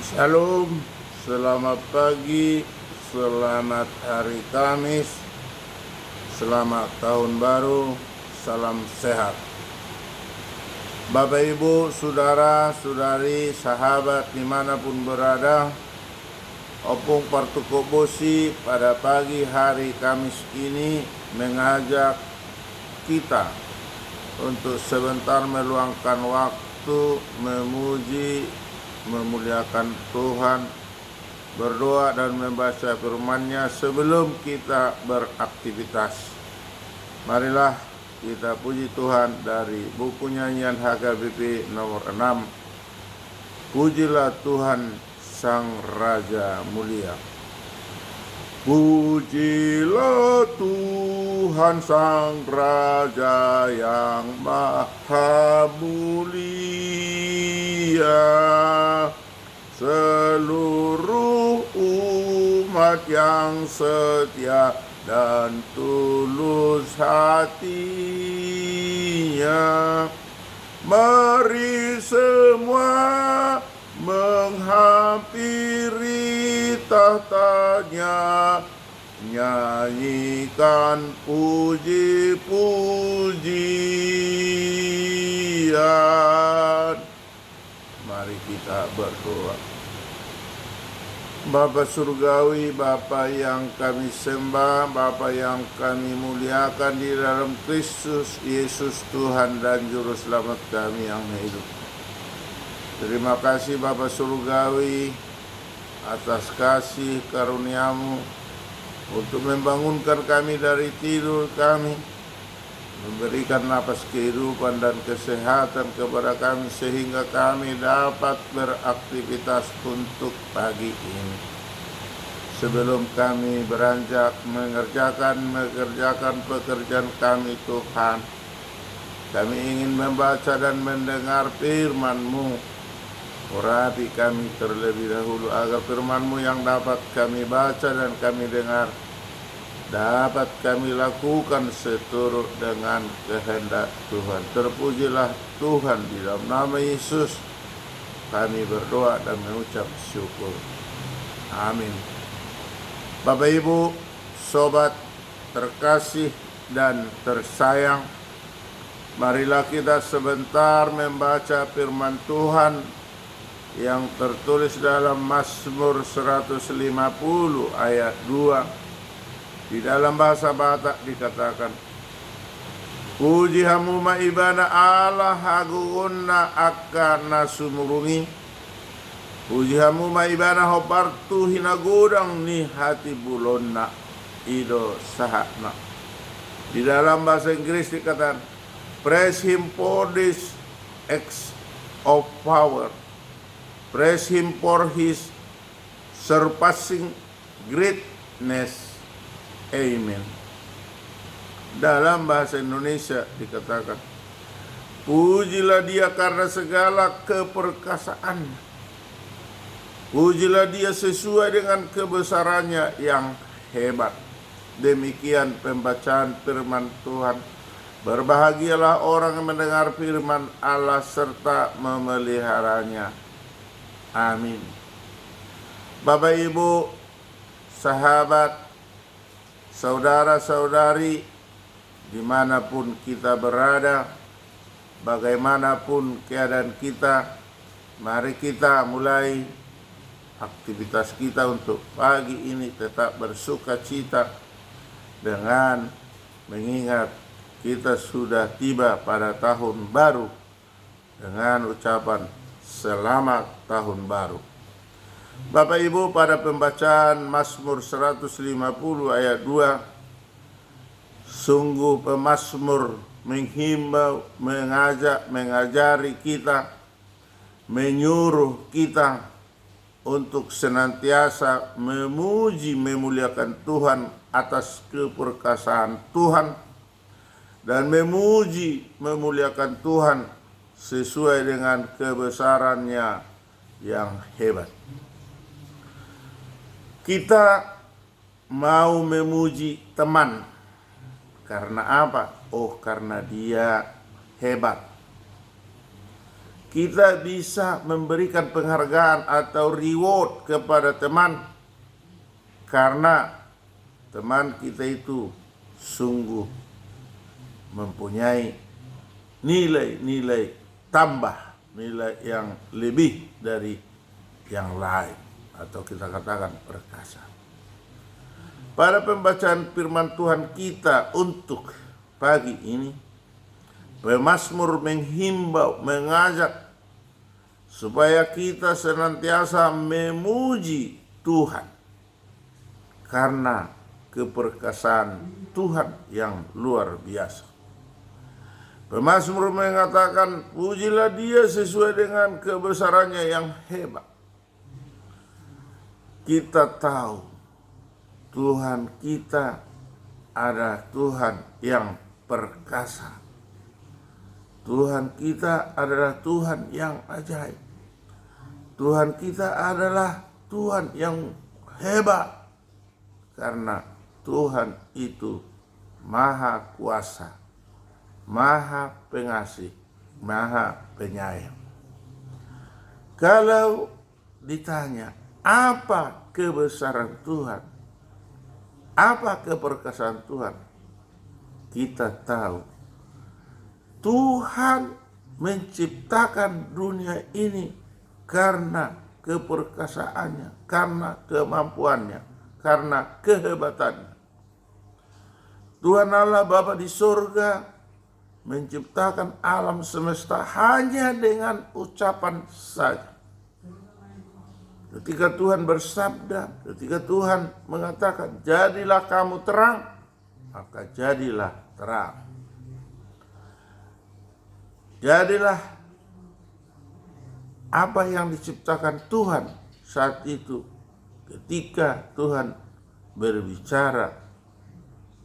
Shalom, selamat pagi, selamat hari Kamis, selamat tahun baru, salam sehat. Bapak, Ibu, Saudara, Saudari, sahabat dimanapun berada, Opung Partukobosi pada pagi hari Kamis ini mengajak kita untuk sebentar meluangkan waktu memuji, memuliakan Tuhan, berdoa dan membaca firman-Nya sebelum kita beraktivitas. Marilah kita puji Tuhan dari buku nyanyian HKBP nomor 6. Pujilah Tuhan Sang Raja Mulia. Pujilah Tuhan Sang Raja yang Maha Mulia, seluruh umat yang setia dan tulus hatinya. Mari semua menghampiri tahtanya, nyanyikan puji-pujian. Mari kita berdoa. Bapa Surgawi, Bapa yang kami sembah, Bapa yang kami muliakan di dalam Kristus Yesus Tuhan dan Juru Selamat kami yang hidup. Terima kasih Bapa Surgawi atas kasih karunia-Mu untuk membangunkan kami dari tidur kami, memberikan napas kehidupan dan kesehatan kepada kami sehingga kami dapat beraktivitas untuk pagi ini. Sebelum kami beranjak mengerjakan pekerjaan kami, Tuhan, kami ingin membaca dan mendengar firman-Mu. Urapi kami terlebih dahulu agar firman-Mu yang dapat kami baca dan kami dengar dapat kami lakukan seturut dengan kehendak Tuhan. Terpujilah Tuhan, di dalam nama Yesus kami berdoa dan mengucap syukur. Amin. Bapak, Ibu, sobat terkasih dan tersayang, marilah kita sebentar membaca firman Tuhan yang tertulis dalam Mazmur 150 ayat 2. Di dalam bahasa Batak dikatakan, puji hamu maibana Allah haguna akana sumurungi, puji hamu maibana hopartu hinagodang ni hati bulonna ido sahakna. Di dalam bahasa Inggris dikatakan, praise him for this acts of power, praise him for his surpassing greatness. Amen. Dalam bahasa Indonesia dikatakan, pujilah Dia karena segala keperkasaan, pujilah Dia sesuai dengan kebesarannya yang hebat. Demikian pembacaan firman Tuhan. Berbahagialah orang yang mendengar firman Allah serta memeliharanya. Amin. Bapak, Ibu, sahabat, saudara-saudari, dimanapun kita berada, bagaimanapun keadaan kita, mari kita mulai aktivitas kita untuk pagi ini tetap bersuka cita dengan mengingat kita sudah tiba pada tahun baru dengan ucapan selamat tahun baru. Bapak, Ibu, pada pembacaan Mazmur 150 ayat 2, sungguh pemazmur menghimbau, mengajak, mengajari kita, menyuruh kita untuk senantiasa memuji, memuliakan Tuhan atas keperkasaan Tuhan dan memuji, memuliakan Tuhan sesuai dengan kebesarannya yang hebat. Kita mau memuji teman. Karena apa? Oh, karena dia hebat. kita bisa memberikan penghargaan atau reward kepada teman karena teman kita itu sungguh mempunyai nilai-nilai tambah, nilai yang lebih dari yang lain, atau kita katakan perkasa. Pada pembacaan firman Tuhan kita untuk pagi ini, pemazmur menghimbau, mengajak supaya kita senantiasa memuji Tuhan karena keperkasaan Tuhan yang luar biasa. Pemazmur mengatakan, pujilah Dia sesuai dengan kebesarannya yang hebat. Kita tahu Tuhan kita adalah Tuhan yang perkasa. Tuhan kita adalah Tuhan yang ajaib. Tuhan kita adalah Tuhan yang hebat. Karena Tuhan itu Maha Kuasa, Maha Pengasih, Maha Penyayang. Kalau ditanya, apa kebesaran Tuhan? Apa keperkasaan Tuhan? Kita tahu Tuhan menciptakan dunia ini karena keperkasaannya, karena kemampuannya, karena kehebatannya. Tuhan Allah Bapa di surga menciptakan alam semesta hanya dengan ucapan saja. Ketika Tuhan bersabda, ketika Tuhan mengatakan, jadilah kamu terang, maka jadilah terang. Jadilah apa yang diciptakan Tuhan saat itu. Ketika Tuhan berbicara,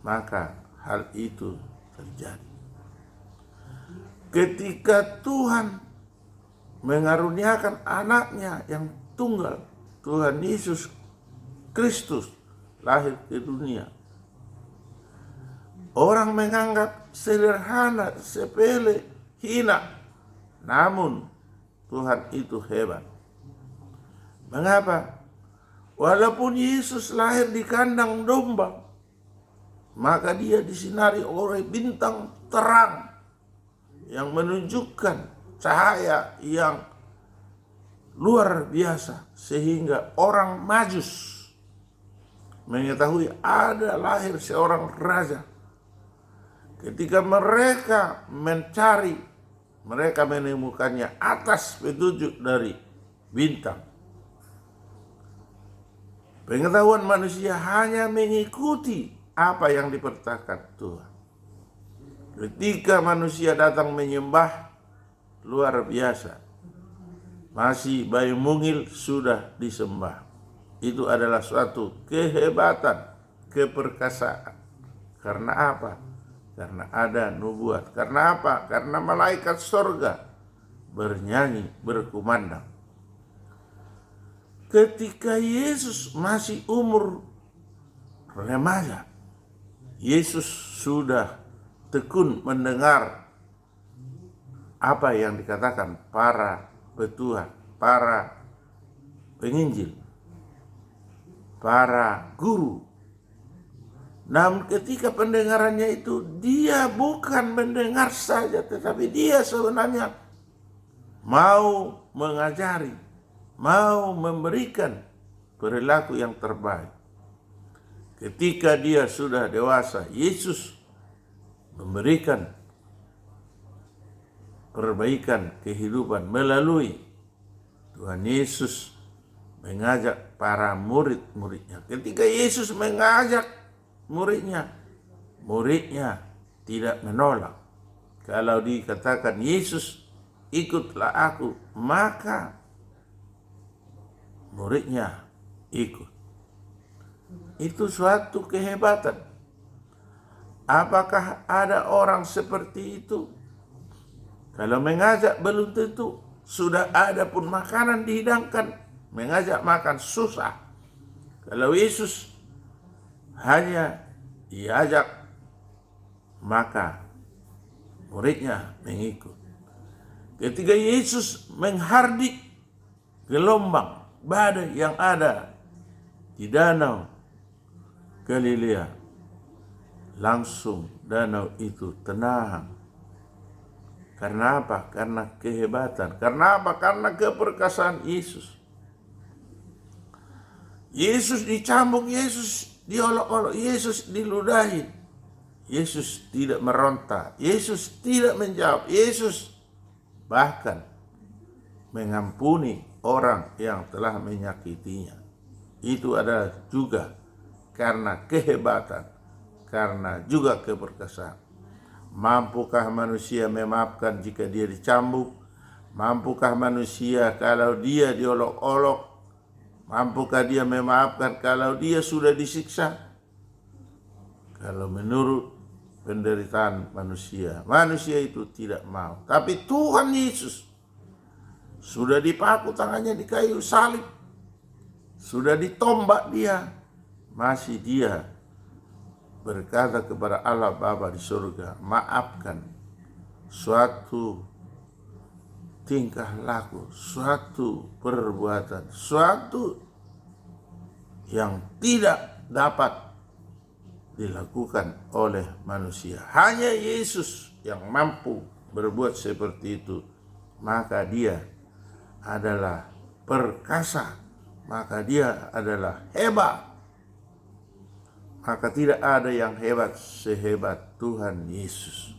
maka hal itu terjadi. Ketika Tuhan mengaruniakan anaknya yang tunggal, Tuhan Yesus Kristus lahir ke dunia, orang menganggap sederhana, sepele, hina. Namun Tuhan itu hebat. Mengapa? Walaupun Yesus lahir di kandang domba, maka dia disinari oleh bintang terang yang menunjukkan cahaya yang luar biasa, sehingga orang Majus mengetahui ada lahir seorang raja. Ketika mereka mencari, mereka menemukannya atas petunjuk dari bintang. Pengetahuan manusia hanya mengikuti apa yang diperintahkan Tuhan. Ketika manusia datang menyembah, luar biasa, masih bayi mungil sudah disembah. Itu adalah suatu kehebatan, keperkasaan. Karena apa? Karena ada nubuat. Karena apa? Karena malaikat surga bernyanyi, berkumandang. Ketika Yesus masih umur remaja, Yesus sudah tekun mendengar apa yang dikatakan para petuah, para penginjil, para guru. Namun ketika pendengarannya itu, dia bukan mendengar saja, tetapi dia sebenarnya mau mengajari, mau memberikan perilaku yang terbaik. Ketika dia sudah dewasa, Yesus memberikan perbaikan kehidupan melalui Tuhan Yesus mengajak para murid-muridnya. Ketika Yesus mengajak muridnya, muridnya tidak menolak. Kalau dikatakan Yesus, ikutlah aku, maka muridnya ikut. Itu suatu kehebatan. Apakah ada orang seperti itu? Kalau mengajak belum tentu sudah ada pun makanan dihidangkan. Mengajak makan susah. Kalau Yesus hanya diajak, maka muridnya mengikut. Ketika Yesus menghardik gelombang badai yang ada di danau Galilea, langsung danau itu tenang. Karena apa? Karena kehebatan. Karena apa? Karena keperkasaan Yesus. Yesus dicambuk, Yesus diolok-olok, Yesus diludahi. Yesus tidak meronta, Yesus tidak menjawab, Yesus bahkan mengampuni orang yang telah menyakitinya. Itu adalah juga karena kehebatan, karena juga keperkasaan. Mampukah manusia memaafkan jika dia dicambuk? Mampukah manusia kalau dia diolok-olok? Mampukah dia memaafkan kalau dia sudah disiksa? Kalau menurut penderitaan manusia, manusia itu tidak mau. Tapi Tuhan Yesus sudah dipaku tangannya di kayu salib, sudah ditombak dia, masih dia berkata kepada Allah Bapa di surga, maafkan suatu tingkah laku, suatu perbuatan, suatu yang tidak dapat dilakukan oleh manusia. Hanya Yesus yang mampu berbuat seperti itu. Maka dia adalah perkasa, maka dia adalah hebat. Maka tidak ada yang hebat sehebat Tuhan Yesus.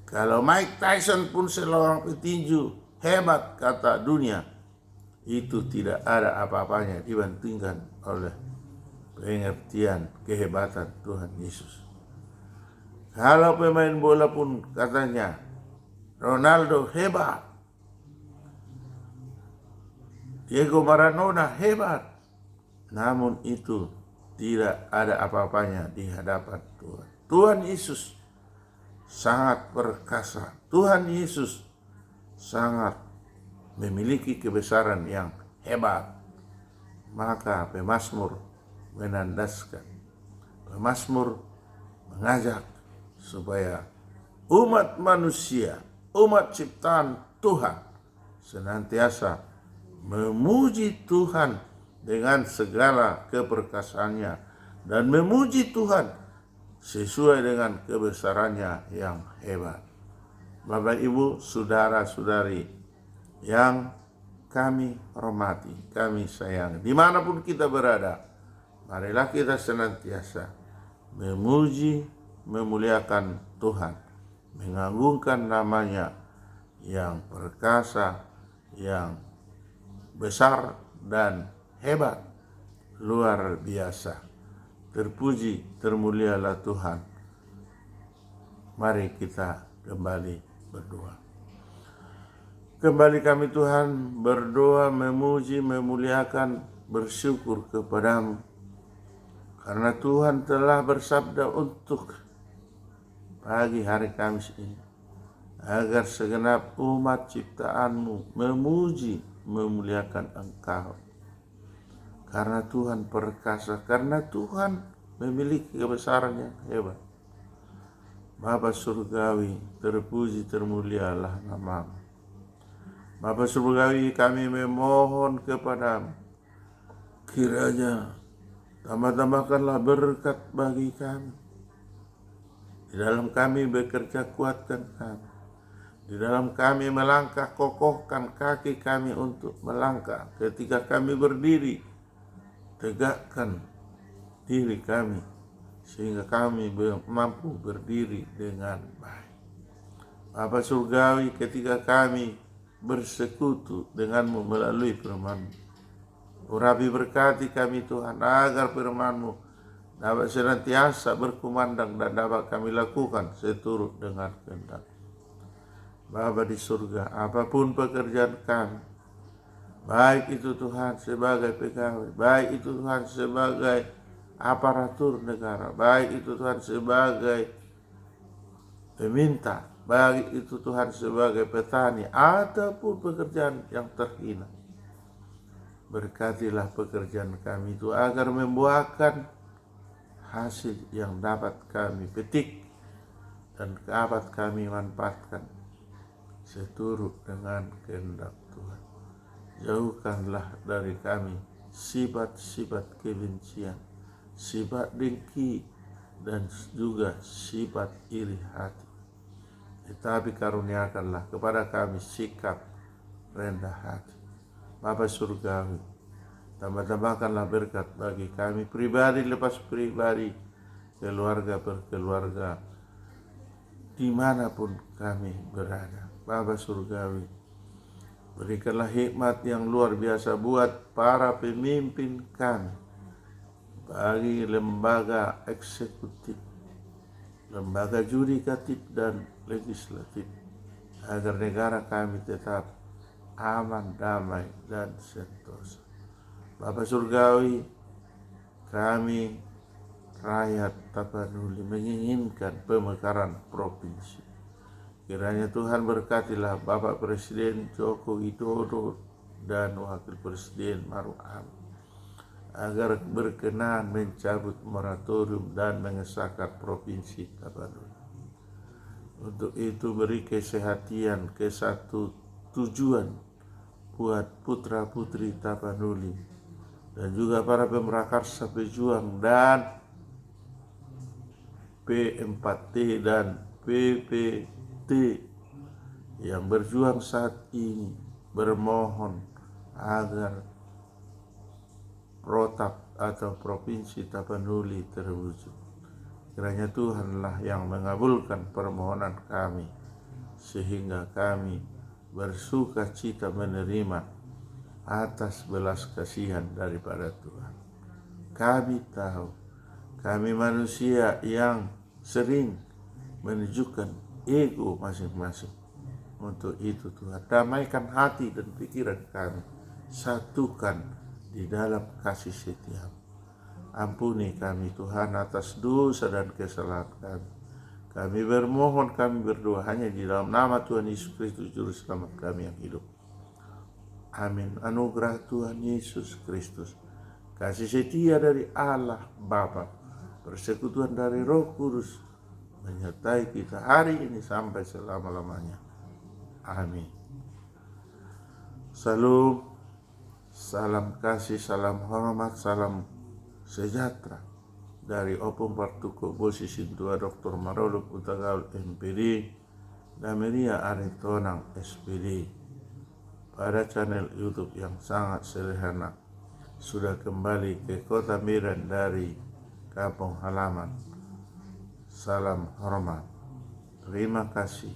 Kalau Mike Tyson pun seorang petinju hebat kata dunia, itu tidak ada apa-apanya dibandingkan oleh pengertian kehebatan Tuhan Yesus. Kalau pemain bola pun katanya Ronaldo hebat, Diego Maradona hebat, namun itu tidak ada apa-apanya di hadapan Tuhan. Tuhan Yesus sangat perkasa. Tuhan Yesus sangat memiliki kebesaran yang hebat. Maka pemazmur menandaskan, pemazmur mengajak supaya umat manusia, umat ciptaan Tuhan senantiasa memuji Tuhan dengan segala keperkasaannya dan memuji Tuhan sesuai dengan kebesarannya yang hebat. Bapak, Ibu, saudara-saudari yang kami hormati, kami sayang, dimanapun kita berada, marilah kita senantiasa memuji, memuliakan Tuhan, mengagungkan namanya yang perkasa, yang besar dan hebat, luar biasa. Terpuji, termulialah Tuhan. Mari kita kembali berdoa. Kembali kami Tuhan berdoa, memuji, memuliakan, bersyukur kepadamu. Karena Tuhan telah bersabda untuk pagi hari Kamis ini, agar segenap umat ciptaanmu memuji, memuliakan Engkau. Karena Tuhan perkasa, karena Tuhan memiliki kebesaran yang hebat. Bapa surgawi, terpuji, termulialah namamu. Bapa surgawi, kami memohon kepadamu, kiranya tambah-tambahkanlah berkat bagi kami. Di dalam kami bekerja, kuatkan kami. Di dalam kami melangkah, kokohkan kaki kami untuk melangkah. Ketika kami berdiri, tegakkan diri kami sehingga kami mampu berdiri dengan baik. Bapa surgawi, ketika kami bersekutu denganmu melalui firman-Mu, urapi berkati kami Tuhan, agar firman-Mu dapat senantiasa berkumandang dan dapat kami lakukan seturut dengan kehendak. Bapa di surga, apapun pekerjaan kami, baik itu Tuhan sebagai pegawai, baik itu Tuhan sebagai aparatur negara, baik itu Tuhan sebagai peminta, baik itu Tuhan sebagai petani, ataupun pekerjaan yang terhina. Berkatilah pekerjaan kami itu agar membuahkan hasil yang dapat kami petik dan dapat kami manfaatkan seturut dengan kehendak Tuhan. Jauhkanlah dari kami sifat-sifat kebencian, sifat dengki, dan juga sifat iri hati. Tetapi karuniakanlah kepada kami sikap rendah hati. Bapa Surgawi, tambah-tambahkanlah berkat bagi kami pribadi lepas pribadi, keluarga per keluarga, dimanapun kami berada. Bapa Surgawi, berikanlah hikmat yang luar biasa buat para pemimpin kami, bagi lembaga eksekutif, lembaga yudikatif dan legislatif, agar negara kami tetap aman, damai, dan sentosa. Bapa Surgawi, kami rakyat Tapanuli menginginkan pemekaran provinsi. Kiranya Tuhan berkatilah Bapak Presiden Joko Widodo dan Wakil Presiden Maruf Amin agar berkenan mencabut moratorium dan mengesahkan provinsi Tapanuli. Untuk itu beri kesehatan ke satu tujuan buat putra-putri Tapanuli dan juga para pemrakarsa pejuang dan P4T dan PPT yang berjuang saat ini, bermohon agar protap atau provinsi Tapanuli terwujud. Kiranya Tuhanlah yang mengabulkan permohonan kami, sehingga kami bersuka cita menerima atas belas kasihan daripada Tuhan. Kami tahu kami manusia yang sering menunjukkan ego masing-masing. Untuk itu Tuhan, damaikan hati dan pikiran kami, satukan di dalam kasih setia. Ampuni kami Tuhan atas dosa dan kesalahan kami. Kami bermohon, kami berdoa hanya di dalam nama Tuhan Yesus Kristus Juru Selamat kami yang hidup. Amin. Anugerah Tuhan Yesus Kristus, kasih setia dari Allah Bapa, persekutuan dari Roh Kudus menyertai kita hari ini sampai selama-lamanya. Amin. Salam, salam kasih, salam hormat, salam sejahtera dari Opung Partuko Bosi Sintua Dr. Maroluk Utagaul MPD dan Meria Aritonang SPD. Pada channel YouTube yang sangat sederhana, sudah kembali ke kota Medan dari kampung halaman. Salam hormat, terima kasih.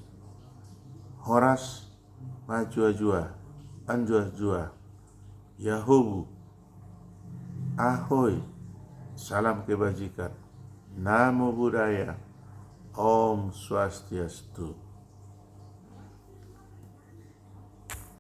Horas Majua-jua, Anjua-jua, Yahubu, Ahoy, salam kebajikan, Namo Buddhaya, Om Swastiastu.